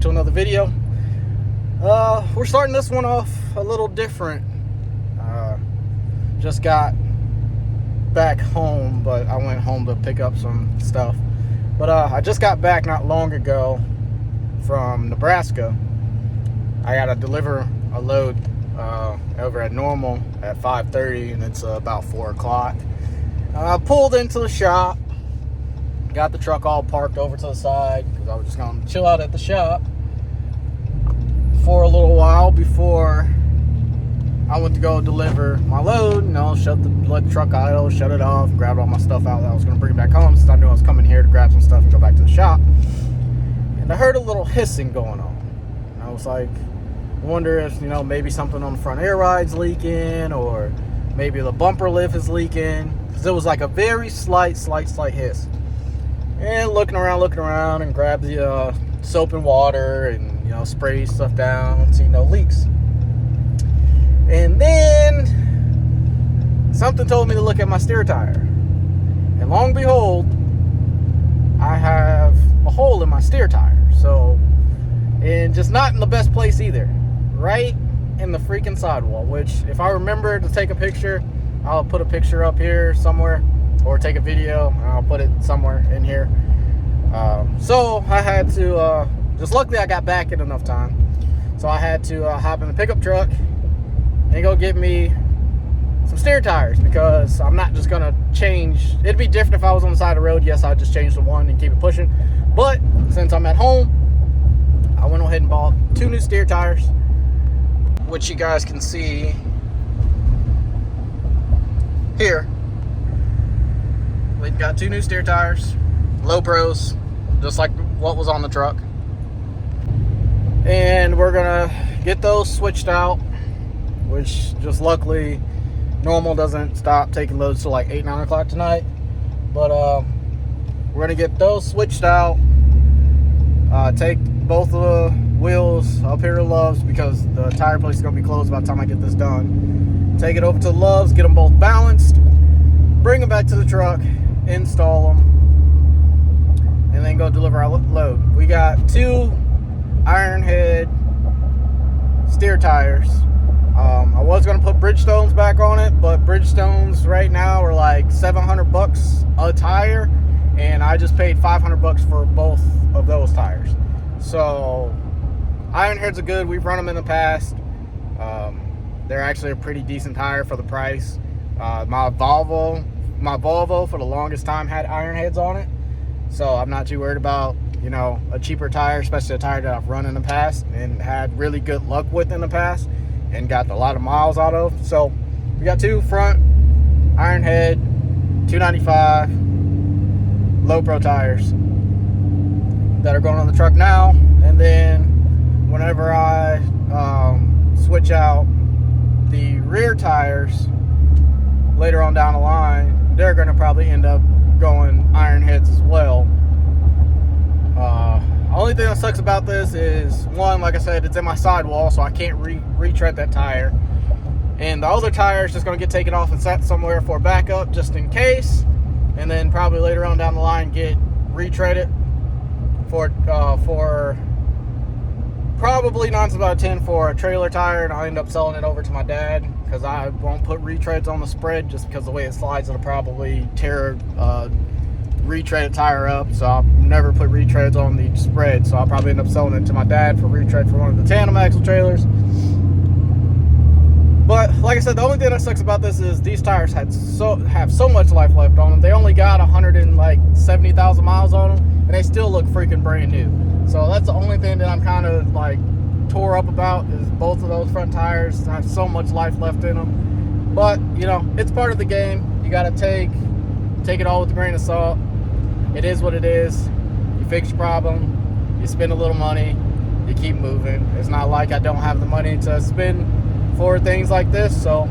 to another video. We're starting this one off a little different. Just got back home, but I went home to pick up some stuff. But I just got back not long ago from Nebraska. I gotta deliver a load over at Normal at 5:30, and it's about 4 o'clock. I pulled into the shop, got the truck all parked over to the side because I was just gonna chill out at the shop for a little while before I went to go deliver my load. You know, let the truck idle, shut it off, grabbed all my stuff out that I was gonna bring back home since I knew I was coming here to grab some stuff and go back to the shop. And I heard a little hissing going on. And I was like, wonder if, you know, maybe something on the front air ride's leaking, or maybe the bumper lift is leaking, because it was like a very slight hiss. And looking around and grabbed the soap and water and, you know, spray stuff down, see no leaks. And then something told me to look at my steer tire, and long and behold, I have a hole in my steer tire. So, and just not in the best place either, right in the freaking sidewall, which if I remember to take a picture, I'll put a picture up here somewhere, or take a video and I'll put it somewhere in here. So I had to just luckily I got back in enough time, so I had to hop in the pickup truck and go get me some steer tires, because I'm not just gonna change. It'd be different if I was on the side of the road. Yes, I'd just change the one and keep it pushing, but since I'm at home, I went ahead and bought 2 new steer tires, which you guys can see here. We've got 2 new steer tires, low pros, just like what was on the truck. And we're gonna get those switched out, which just luckily Normal doesn't stop taking loads till like 8, 9 o'clock tonight. But we're gonna get those switched out, take both of the wheels up here to Love's, because the tire place is gonna be closed by the time I get this done. Take it over to Love's, get them both balanced, bring them back to the truck, install them, and then go deliver our load. We got 2 Ironhead steer tires. I was gonna put Bridgestones back on it, but Bridgestones right now are like $700 a tire, and I just paid $500 for both of those tires. So Ironheads are good. We've run them in the past. They're actually a pretty decent tire for the price. My Volvo for the longest time had Ironheads on it, so I'm not too worried about, you know, a cheaper tire, especially a tire that I've run in the past and had really good luck with in the past and got a lot of miles out of. So we got 2 front Ironhead 295 low pro tires that are going on the truck now, and then whenever I switch out the rear tires later on down the line, they're going to probably end up going Ironheads as well. Only thing that sucks about this is, one, like I said, it's in my sidewall, so I can't retread that tire. And the other tire is just going to get taken off and set somewhere for backup just in case. And then probably later on down the line get retreaded for probably 9 times out of 10 for a trailer tire, and I'll end up selling it over to my dad, because I won't put retreads on the spread, just because the way it slides, it'll probably tear retreaded tire up. So I'll never put retreads on the spread, so I'll probably end up selling it to my dad for retread for one of the tandem axle trailers. But like I said, the only thing that sucks about this is these tires have so much life left on them. They only got 170,000 miles on them, and they still look freaking brand new. So that's the only thing that I'm kind of like tore up about, is both of those front tires have so much life left in them. But, you know, it's part of the game. You got to take it all with a grain of salt. It is what it is. You fix your problem, you spend a little money, you keep moving. It's not like I don't have the money to spend for things like this. So,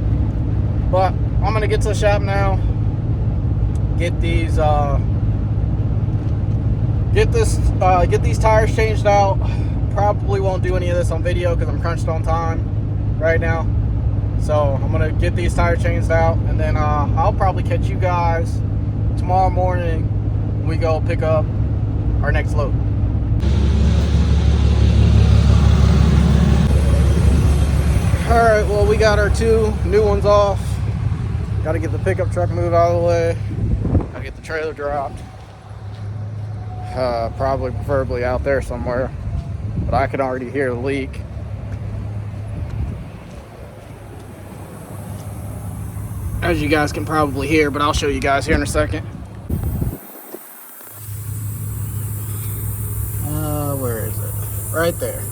but I'm gonna get to the shop now, get these tires changed out. Probably won't do any of this on video because I'm crunched on time right now. So I'm gonna get these tires changed out, and then I'll probably catch you guys tomorrow morning when we go pick up our next load. Alright, well, we got our 2 new ones off. Gotta get the pickup truck moved out of the way. Gotta get the trailer dropped. Probably preferably out there somewhere. But I can already hear the leak. As you guys can probably hear, but I'll show you guys here in a second. Where is it? Right there.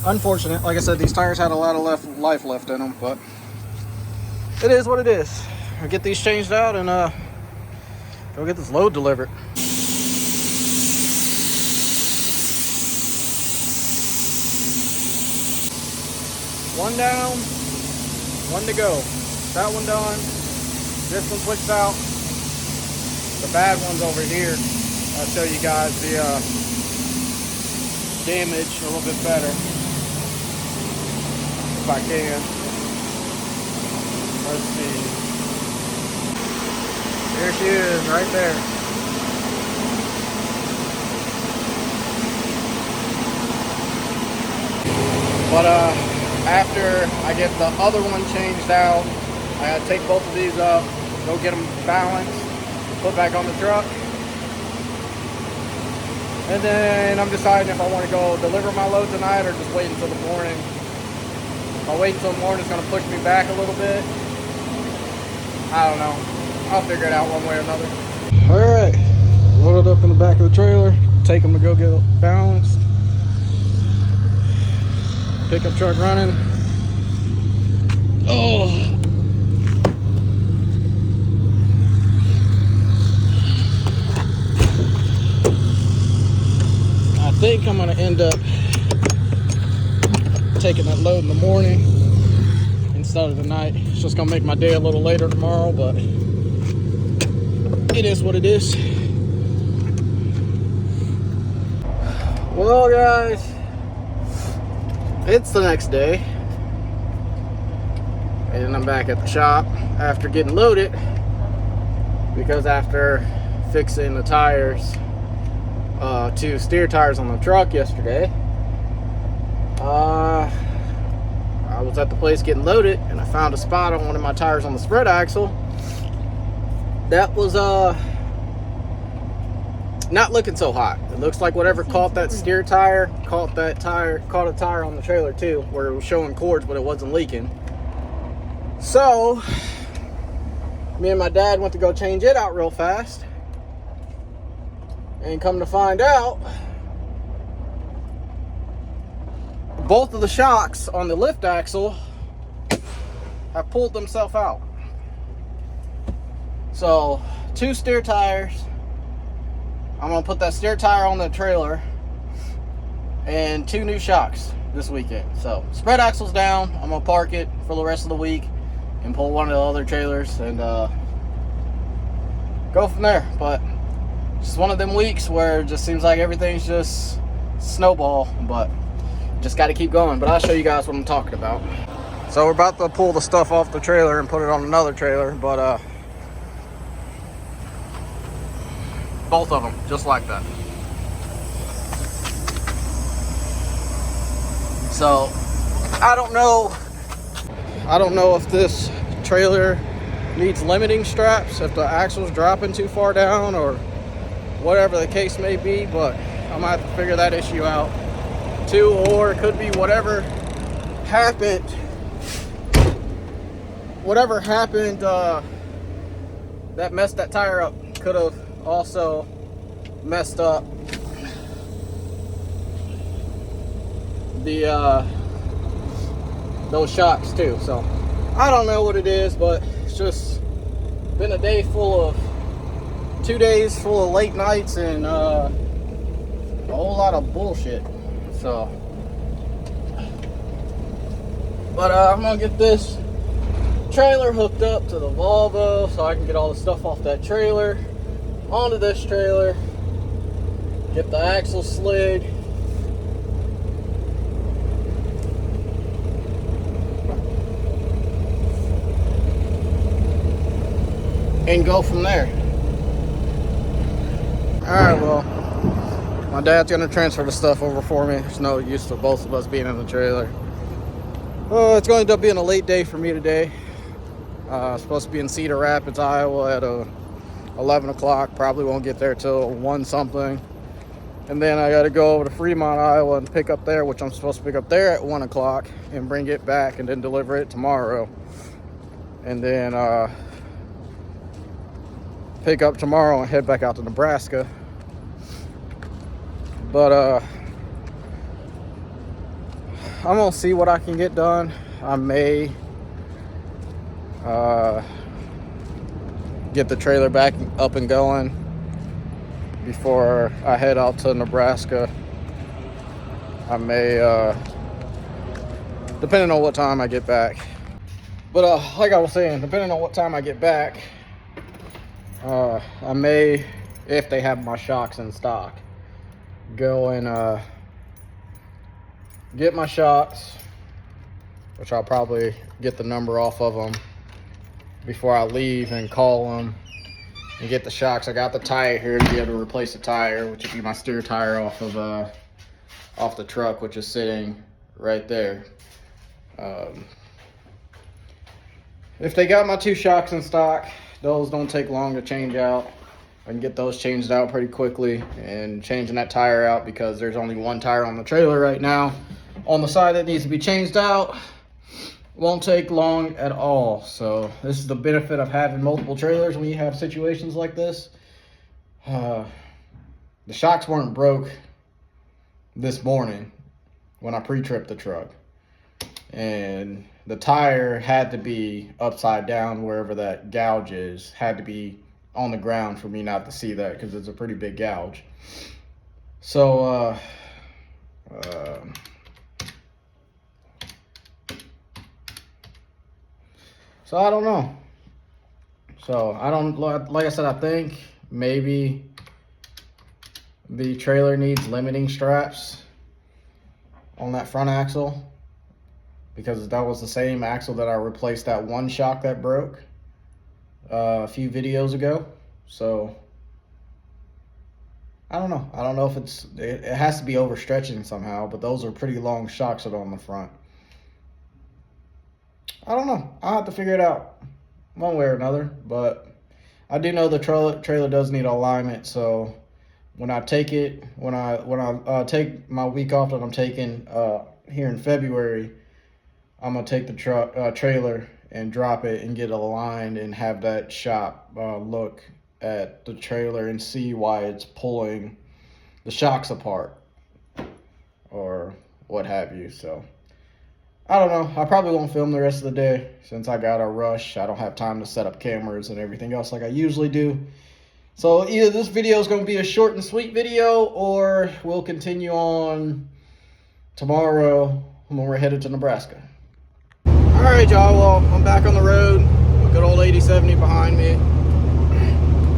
Unfortunate. Like I said, these tires had a lot of life left in them, but it is what it is. I'll get these changed out and go get this load delivered. One down, one to go. That one done. This one switched out. The bad one's over here. I'll show you guys the damage a little bit better. If I can. Let's see. There she is, right there. But after I get the other one changed out, I gotta take both of these up, go get them balanced, put back on the truck. And then I'm deciding if I want to go deliver my load tonight or just wait until the morning. If I wait until the morning, it's going to push me back a little bit. I don't know. I'll figure it out one way or another. Alright, loaded up in the back of the trailer. Take them to go get balanced. Pickup truck running. Oh! I think I'm going to end up taking that load in the morning instead of the night. It's just going to make my day a little later tomorrow, but it is what it is. Well, guys, it's the next day, and I'm back at the shop after getting loaded, because after fixing the tires, 2 steer tires on the truck yesterday, I was at the place getting loaded, and I found a spot on one of my tires on the spread axle that was not looking so hot. It looks like whatever caught that steer tire caught a tire on the trailer too, where it was showing cords but it wasn't leaking. So me and my dad went to go change it out real fast, and come to find out, both of the shocks on the lift axle have pulled themselves out. So 2 steer tires. I'm gonna put that steer tire on the trailer, and 2 new shocks this weekend. So spread axle's down. I'm gonna park it for the rest of the week and pull one of the other trailers and go from there. But it's one of them weeks where it just seems like everything's just snowball, but just got to keep going. But I'll show you guys what I'm talking about. So we're about to pull the stuff off the trailer and put it on another trailer, but both of them just like that. So I don't know if this trailer needs limiting straps, if the axle's dropping too far down, or whatever the case may be, but I'm gonna have to figure that issue out too. Or it could be whatever happened that messed that tire up could have also messed up the those shocks too. So I don't know what it is, but it's just been a day full of 2 days full of late nights and a whole lot of bullshit. So but I'm gonna get this trailer hooked up to the Volvo so I can get all the stuff off that trailer onto this trailer, get the axle slid, and go from there. Alright, well, My dad's gonna transfer the stuff over for me. There's no use to both of us being in the trailer. It's going to end up being a late day for me today. Supposed to be in Cedar Rapids, Iowa at 11 o'clock. Probably won't get there till 1 something. And then I got to go over to Fremont, Iowa and pick up there, which I'm supposed to pick up there at 1 o'clock and bring it back and then deliver it tomorrow. And then pick up tomorrow and head back out to Nebraska. But I'm gonna see what I can get done. I may get the trailer back up and going before I head out to Nebraska. I may, depending on what time I get back. But like I was saying, depending on what time I get back, I may, if they have my shocks in stock, go and get my shocks, which I'll probably get the number off of them before I leave and call them and get the shocks. I got the tire here to be able to replace the tire, which would be my steer tire off the truck, which is sitting right there. If they got my 2 shocks in stock, those don't take long to change out. I can get those changed out pretty quickly, and changing that tire out, because there's only 1 tire on the trailer right now on the side that needs to be changed out, won't take long at all. So this is the benefit of having multiple trailers when you have situations like this. The shocks weren't broke this morning when I pre-tripped the truck, and the tire had to be upside down wherever that gouge is, had to be on the ground for me not to see that, because it's a pretty big gouge. So so I don't know. So I don't, like I said, I think maybe the trailer needs limiting straps on that front axle, because that was the same axle that I replaced that 1 shock that broke a few videos ago. So I don't know. I don't know if it has to be overstretching somehow, but those are pretty long shocks that are on the front. I don't know. I'll have to figure it out one way or another, but I do know the trailer does need alignment. So when I take it, when I take my week off that I'm taking here in February, I'm gonna take the trailer and drop it and get it aligned and have that shop look at the trailer and see why it's pulling the shocks apart or what have you. So I don't know. I probably won't film the rest of the day since I got a rush. I don't have time to set up cameras and everything else like I usually do. So either this video is going to be a short and sweet video, or we'll continue on tomorrow when we're headed to Nebraska. Alright, y'all, well, I'm back on the road. Good old 8070 behind me.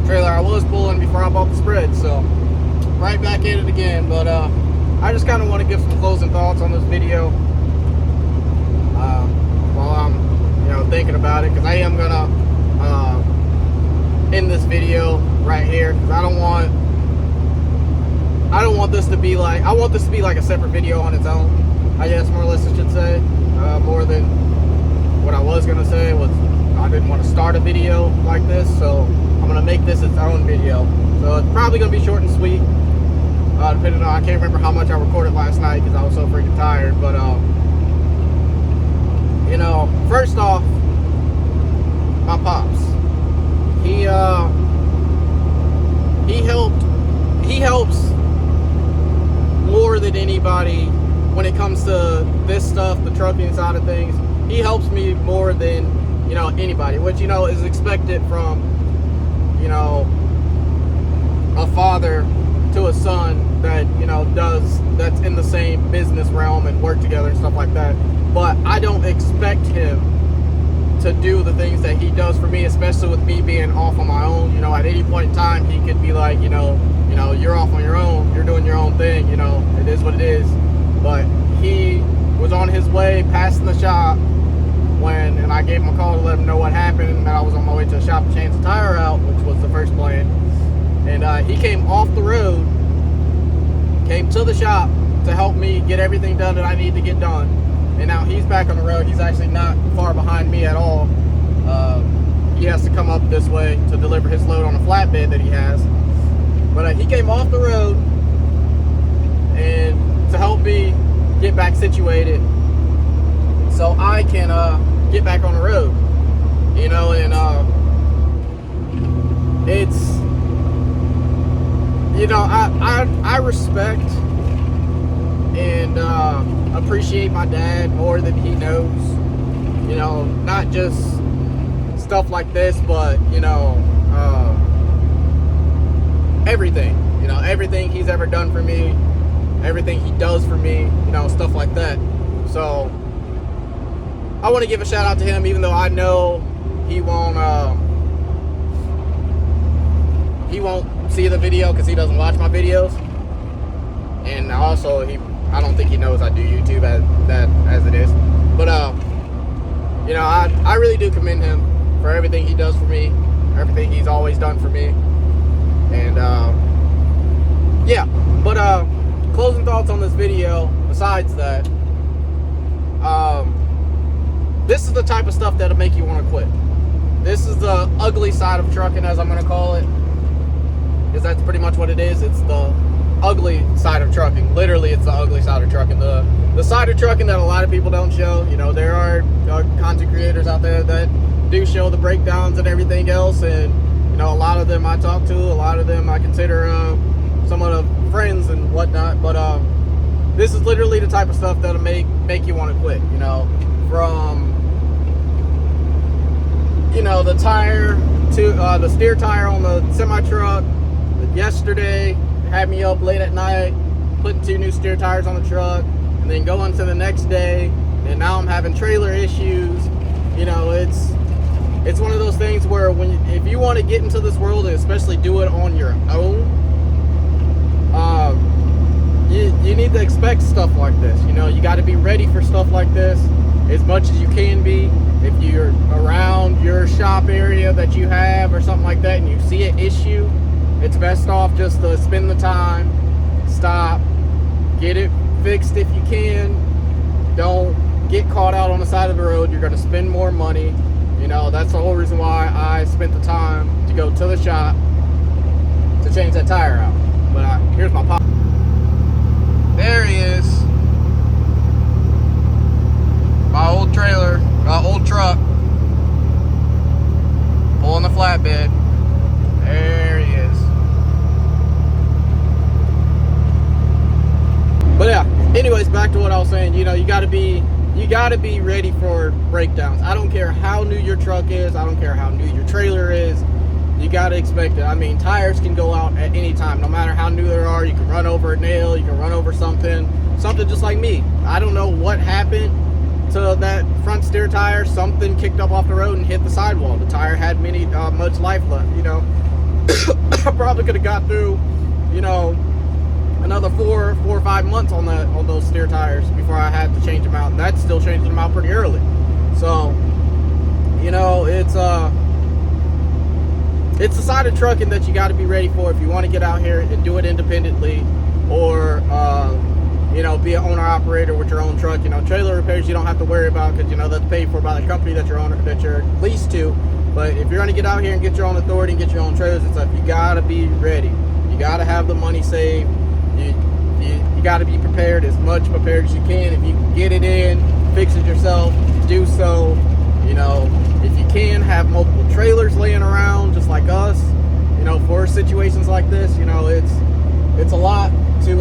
Trailer I was pulling before I bought the spread, so right back at it again. But I just kind of want to give some closing thoughts on this video while I'm thinking about it, because I am gonna end this video right here, because I don't want this to be like, I want this to be like a separate video on its own, I guess, more or less I should say. More than what I was gonna say was, I didn't want to start a video like this, so I'm gonna make this its own video. So it's probably gonna be short and sweet, depending on, I can't remember how much I recorded last night because I was so freaking tired. But first off, my pops, he helps more than anybody when it comes to this stuff, the trucking side of things. He helps me more than anybody, which is expected from a father to a son that that's in the same business realm and work together and stuff like that. But I don't expect him to do the things that he does for me, especially with me being off on my own. At any point in time, he could be like, you're off on your own, you're doing your own thing, it is what it is. But he was on his way passing the shop and I gave him a call to let him know what happened, and that I was on my way to the shop to change the tire out, which was the first plan. And he came off the road came to the shop to help me get everything done that I need to get done. And now he's back on the road. He's actually not far behind me at all. He has to come up this way to deliver his load on a flatbed that he has. But he came off the road and to help me get back situated so I can get back on the road. You know, and it's, you know, I respect and appreciate my dad more than he knows. You know, not just stuff like this, but, you know, everything. You know, everything he's ever done for me, everything he does for me, you know, stuff like that. So I want to give a shout out to him, even though I know he won't see the video because he doesn't watch my videos. And also, I don't think he knows I do YouTube as it is. But you know, I really do commend him for everything he does for me, everything he's always done for me. And yeah, but closing thoughts on this video, besides that, this is the type of stuff that'll make you want to quit. This is the ugly side of trucking, as I'm going to call it, because that's pretty much what it is. It's the ugly side of trucking. Literally, it's the ugly side of trucking. The side of trucking that a lot of people don't show. You know, there are content creators out there that do show the breakdowns and everything else, and you know, a lot of them I talk to, a lot of them I consider somewhat of friends and whatnot. But this is literally the type of stuff that'll make you want to quit. You know, from, you know, the tire to the steer tire on the semi truck. Yesterday had me up late at night putting 2 new steer tires on the truck, and then going to the next day, and now I'm having trailer issues. You know, it's one of those things where if you want to get into this world, and especially do it on your own, you need to expect stuff like this. You know, you got to be ready for stuff like this as much as you can be. If you're around your shop area that you have or something like that and you see an issue, it's best off just to spend the time, stop, get it fixed if you can. Don't get caught out on the side of the road. You're going to spend more money. You know, that's the whole reason why I spent the time to go to the shop to change that tire out. But here's my pop. There he is. My old trailer, my old truck, pulling the flatbed. There he is. But yeah, anyways, back to what I was saying. You know, you gotta be ready for breakdowns. I don't care how new your truck is, I don't care how new your trailer is, you gotta expect it. I mean, tires can go out at any time, no matter how new they are. You can run over a nail, you can run over something just like me. I don't know what happened to that front steer tire. Something kicked up off the road and hit the sidewall. The tire had much life left, you know. I probably could have got through, you know, another 4 or 5 months on those steer tires before I had to change them out. And that's still changing them out pretty early. So, you know, it's the side of trucking that you got to be ready for if you want to get out here and do it independently, or you know, be an owner operator with your own truck. You know, trailer repairs you don't have to worry about because, you know, that's paid for by the company that you're leased to. But if you're going to get out here and get your own authority and get your own trailers and stuff, you got to be ready. You got to have the money saved. You got to be prepared, as much prepared as you can. If you can get it in, fix it yourself, do so. You know, if you can, have multiple trailers laying around just like us, you know, for situations like this. You know, it's a lot to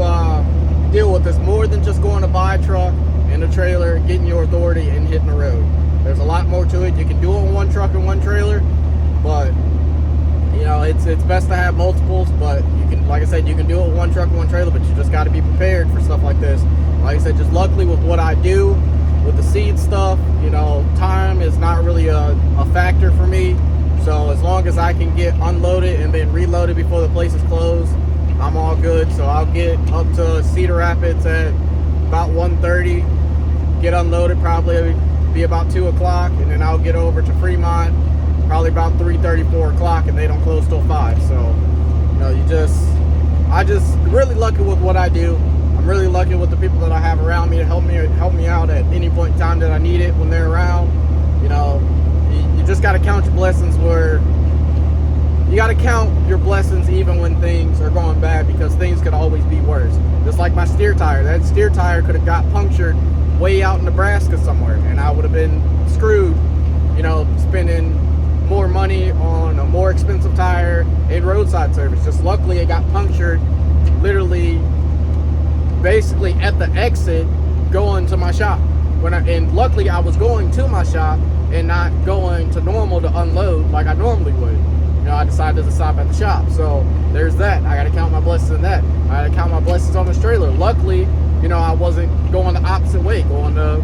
deal with. It's more than just going to buy a truck and a trailer, getting your authority and hitting the road. There's a lot more to it. You can do it on one truck and one trailer, but you know, it's best to have multiples. But you can, like I said, you can do it with one truck and one trailer, but you just got to be prepared for stuff like this. Like I said, just luckily with what I do with the seed stuff, you know, time is not really a factor for me. So as long as I can get unloaded and then reloaded before the place is closed, I'm all good. So I'll get up to Cedar Rapids at about 1:30, get unloaded probably be about 2 o'clock, and then I'll get over to Fremont probably about 3:30, 4 o'clock, and they don't close till 5. So, you know, you just I just really lucky with what I do. I'm really lucky with the people that I have around me to help me out at any point in time that I need it when they're around. You know, you just got to count your blessings where you got to count your blessings even when things are going bad, because things could always be worse. Just like my steer tire. That steer tire could have got punctured way out in Nebraska somewhere, and I would have been screwed, you know, spending more money on a more expensive tire and roadside service. Just luckily it got punctured literally basically at the exit going to my shop. And luckily I was going to my shop and not going to normal to unload like I normally would. You know, I decided to stop at the shop. So there's that. I gotta count my blessings in that. I gotta count my blessings on this trailer. Luckily, you know, I wasn't going the opposite way, going to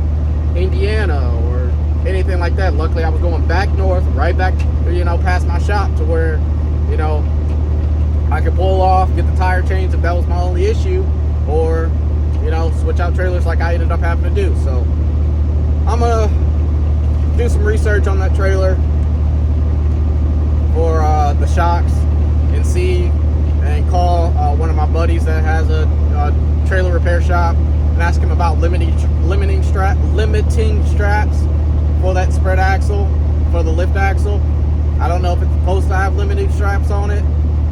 Indiana or anything like that. Luckily I was going back north, right back, you know, past my shop to where, you know, I could pull off, get the tire changed if that was my only issue, or, you know, switch out trailers like I ended up having to do. So I'm gonna do some research on that trailer for the shocks and see, and call one of my buddies that has a trailer repair shop and ask him about limiting straps for that spread axle, for the lift axle. I don't know if it's supposed to have limiting straps on it.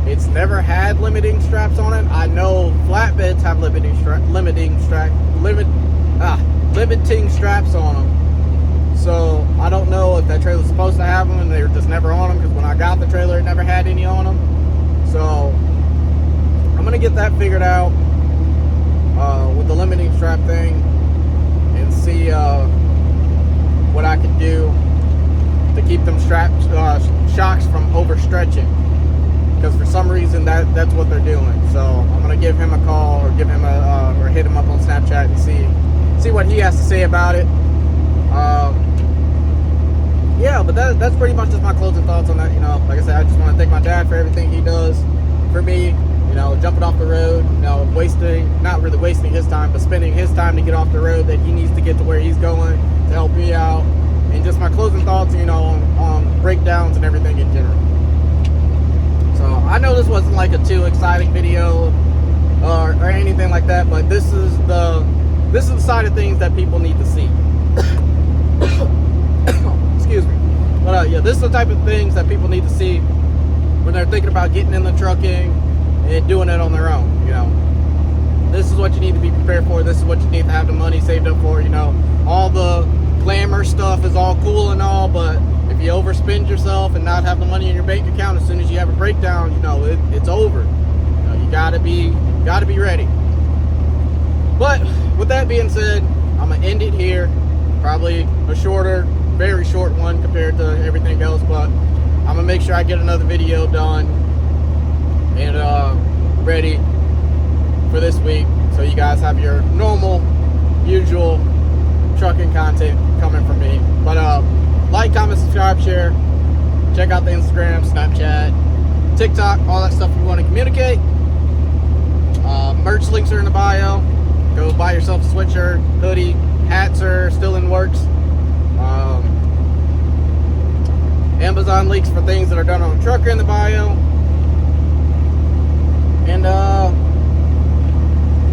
It's never had limiting straps on it. I know flatbeds have limiting straps on them. So I don't know if that trailer's supposed to have them and they were just never on them, because when I got the trailer it never had any on them. So I'm gonna get that figured out with the limiting strap thing and see what I can do to keep them shocks from overstretching, because for some reason that's what they're doing. So I'm gonna give him a call, or give him or hit him up on Snapchat and see what he has to say about it. Yeah, but that's pretty much just my closing thoughts on that. You know, like I said, I just want to thank my dad for everything he does for me. You know, jumping off the road, you know, not really wasting his time, but spending his time to get off the road that he needs to get to where he's going to help me out. And just my closing thoughts, you know, on breakdowns and everything in general. So I know this wasn't like a too exciting video or anything like that, but this is the side of things that people need to see. Excuse me. But yeah, this is the type of things that people need to see when they're thinking about getting in the trucking and doing it on their own. You know, this is what you need to be prepared for. This is what you need to have the money saved up for. You know, all the glamour stuff is all cool and all, but if you overspend yourself and not have the money in your bank account as soon as you have a breakdown, you know, it's over. You know, you gotta be ready. But with that being said, I'm gonna end it here. Probably a shorter, very short one compared to everything else, but I'm gonna make sure I get another video done and ready for this week, so you guys have your normal, usual trucking content coming from me. But like, comment, subscribe, share. Check out the Instagram, Snapchat, TikTok, all that stuff if you want to communicate. Merch links are in the bio. Go buy yourself a sweatshirt, hoodie. Hats are still in works. Amazon links for things that are done on a trucker in the bio. And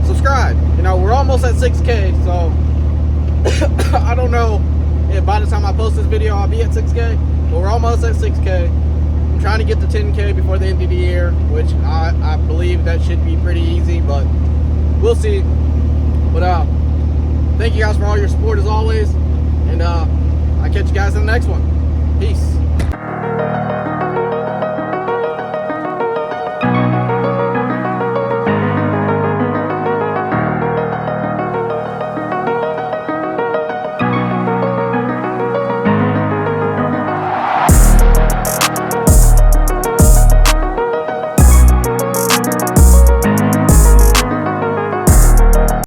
subscribe. You know, we're almost at 6K, so I don't know if by the time I post this video I'll be at 6K, but we're almost at 6K. I'm trying to get to 10K before the end of the year, which I believe that should be pretty easy, but we'll see. But thank you guys for all your support as always, and I'll catch you guys in the next one. Peace.